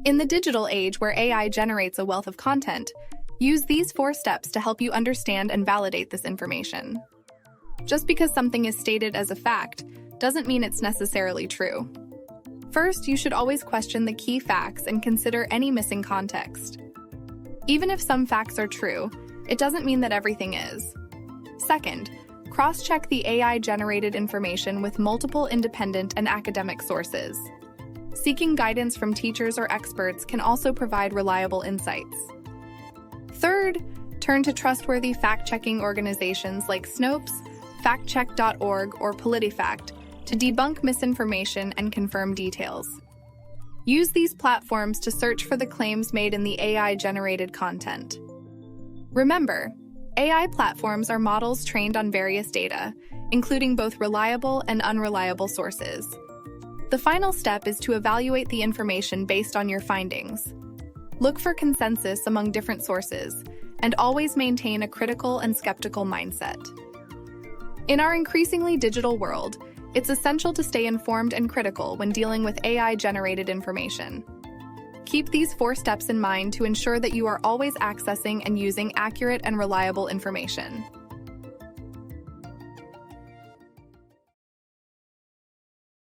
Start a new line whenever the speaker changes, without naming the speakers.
In the digital age where AI generates a wealth of content, use these 4 steps to help you understand and validate this information. Just because something is stated as a fact doesn't mean it's necessarily true. First, you should always question the key facts and consider any missing context. Even if some facts are true, it doesn't mean that everything is. Second, cross-check the AI-generated information with multiple independent and academic sources. Seeking guidance from teachers or experts can also provide reliable insights. Third, turn to trustworthy fact-checking organizations like Snopes, factcheck.org, or PolitiFact to debunk misinformation and confirm details. Use these platforms to search for the claims made in the AI-generated content. Remember, AI platforms are models trained on various data, including both reliable and unreliable sources. The final step is to evaluate the information based on your findings. Look for consensus among different sources, and always maintain a critical and skeptical mindset. In our increasingly digital world, it's essential to stay informed and critical when dealing with AI-generated information. Keep these 4 steps in mind to ensure that you are always accessing and using accurate and reliable information.